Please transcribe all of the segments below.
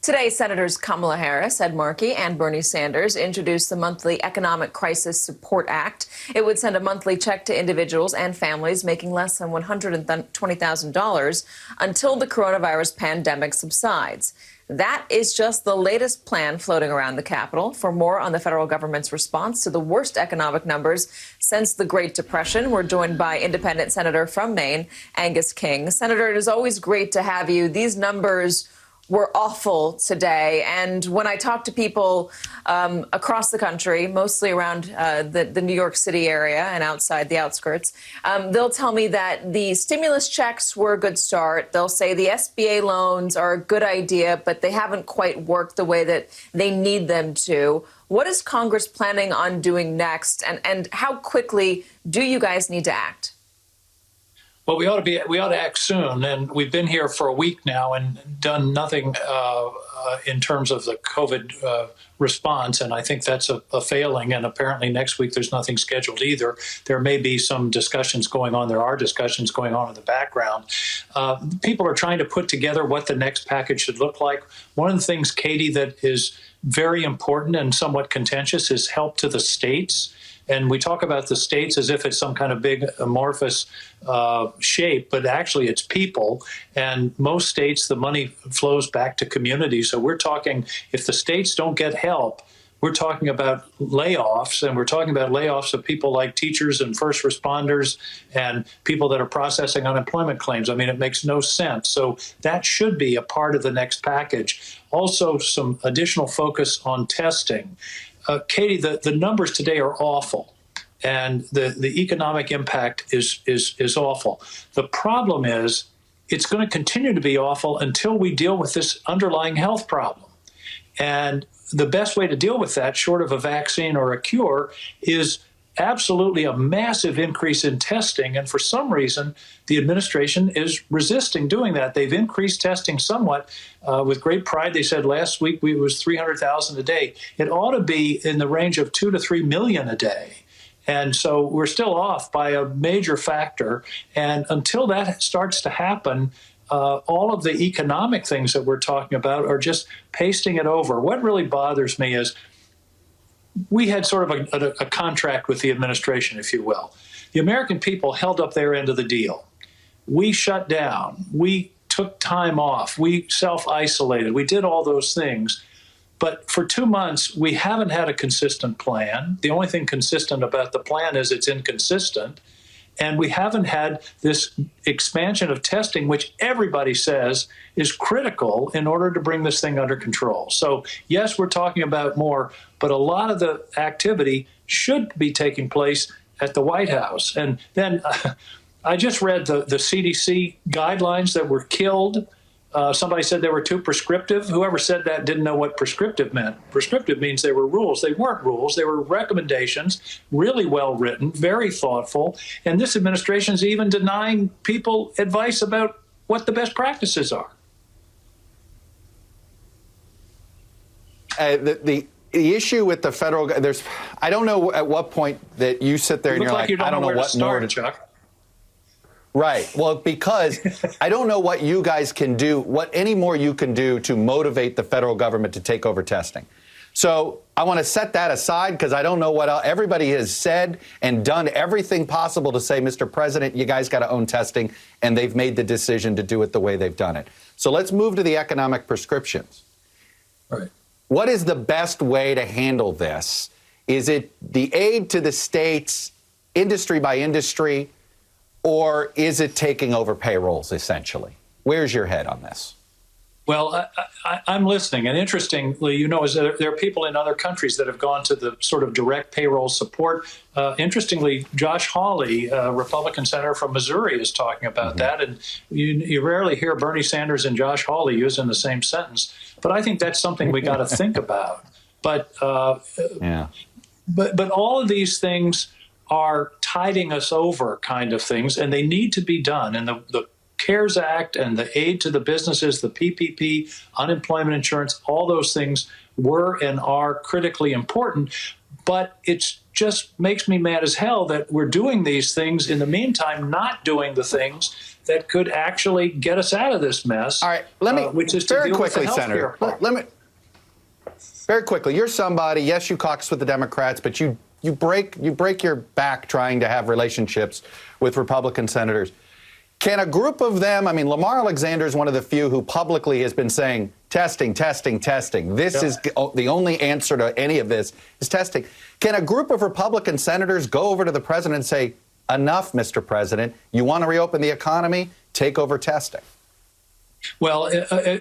Today, Senators Kamala Harris, Ed Markey, and Bernie Sanders introduced the monthly Economic Crisis Support Act. It would send a monthly check to individuals and families making less than $120,000 until the coronavirus pandemic subsides. That is just the latest plan floating around the Capitol. For more on the federal government's response to the worst economic numbers since the Great Depression, we're joined by independent senator from Maine, Angus King. Senator, it is always great to have you. These numbers were awful today. And when I talk to people across the country, mostly around the New York City area and outside the outskirts, they'll tell me that the stimulus checks were a good start. They'll say the SBA loans are a good idea, but they haven't quite worked the way that they need them to. What is Congress planning on doing next? And how quickly do you guys need to act? Well, we ought to act soon, and we've been here for a week now and done nothing in terms of the COVID response, and I think that's a failing. And apparently next week there's nothing scheduled either. There may be some discussions going on. There are discussions going on in the background. People are trying to put together what the next package should look like. One of the things, Katie, that is very important and somewhat contentious is help to the states. And we talk about the states as if it's some kind of big amorphous shape, but actually it's people. And most states, the money flows back to communities. So we're talking, if the states don't get help, we're talking about layoffs, and we're talking about layoffs of people like teachers and first responders and people that are processing unemployment claims. I mean, it makes no sense. So that should be a part of the next package. Also, some additional focus on testing. Katie, the numbers today are awful, and the economic impact is awful. The problem is it's going to continue to be awful until we deal with this underlying health problem. And the best way to deal with that, short of a vaccine or a cure, is absolutely a massive increase in testing. And for some reason, the administration is resisting doing that. They've increased testing somewhat with great pride. They said last week it was 300,000 a day. It ought to be in the range of 2 to 3 million a day. And so we're still off by a major factor. And until that starts to happen, all of the economic things that we're talking about are just pasting it over. What really bothers me is we had sort of a contract with the administration, if you will. The American people held up their end of the deal. We shut down. We took time off. We self-isolated. We did all those things. But for 2 months, we haven't had a consistent plan. The only thing consistent about the plan is it's inconsistent. And we haven't had this expansion of testing, which everybody says is critical in order to bring this thing under control. So, yes, we're talking about more, but a lot of the activity should be taking place at the White House. And then I just read the CDC guidelines that were killed. Somebody said they were too prescriptive. Whoever said that didn't know what prescriptive meant. Prescriptive means they were rules. They weren't rules. They were recommendations, really well written, very thoughtful. And this administration is even denying people advice about what the best practices are. The issue with the federal, I don't know at what point that you sit there and you're like, I don't know what more to Chuck. Right. Well, because I don't know what you guys can do, what any more you can do to motivate the federal government to take over testing. So I want to set that aside because I don't know what else. Everybody has said and done everything possible to say, Mr. President, you guys got to own testing, and they've made the decision to do it the way they've done it. So let's move to the economic prescriptions. All right. What is the best way to handle this? Is it the aid to the states, industry by industry? Or is it taking over payrolls, essentially? Where's your head on this? Well, I'm listening. And interestingly, is that there are people in other countries that have gone to the sort of direct payroll support. Interestingly, Josh Hawley, a Republican senator from Missouri, is talking about that. And you rarely hear Bernie Sanders and Josh Hawley used in the same sentence. But I think that's something we got to think about. But but all of these things are tiding us over kind of things, and they need to be done. And the CARES Act and the aid to the businesses, the PPP, unemployment insurance, all those things were and are critically important. But it's just makes me mad as hell that we're doing these things in the meantime, not doing the things that could actually get us out of this mess. All right, let me which is to very deal with the quickly, Senator. healthcare part. Let me very quickly. You're somebody. Yes, you caucus with the Democrats, but you break your back trying to have relationships with Republican senators. Can a group of them? I mean, Lamar Alexander is one of the few who publicly has been saying testing, testing, testing. This is the only answer to any of this is testing. Can a group of Republican senators go over to the president and say, enough, Mr. President, you want to reopen the economy, take over testing? Well,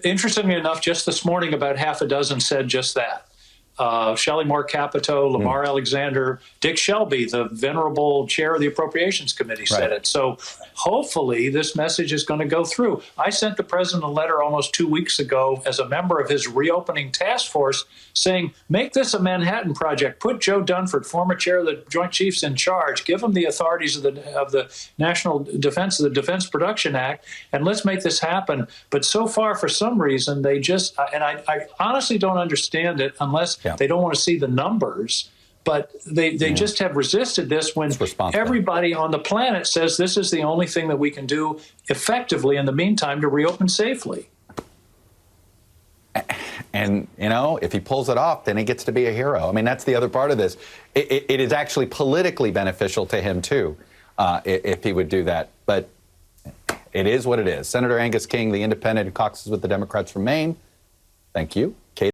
interestingly enough, just this morning, about half a dozen said just that. Shelley Moore Capito, Lamar Alexander, Dick Shelby, the venerable chair of the Appropriations Committee, said it. So hopefully this message is going to go through. I sent the president a letter almost 2 weeks ago as a member of his reopening task force saying, make this a Manhattan Project. Put Joe Dunford, former chair of the Joint Chiefs, in charge. Give him the authorities of the National Defense, the Defense Production Act, and let's make this happen. But so far, for some reason, they just, and I honestly don't understand it unless they don't want to see the numbers, but they just have resisted this when everybody on the planet says this is the only thing that we can do effectively in the meantime to reopen safely. And, you know, if he pulls it off, then he gets to be a hero. I mean, that's the other part of this. It is actually politically beneficial to him, too, if he would do that. But it is what it is. Senator Angus King, the independent who caucuses with the Democrats from Maine, thank you.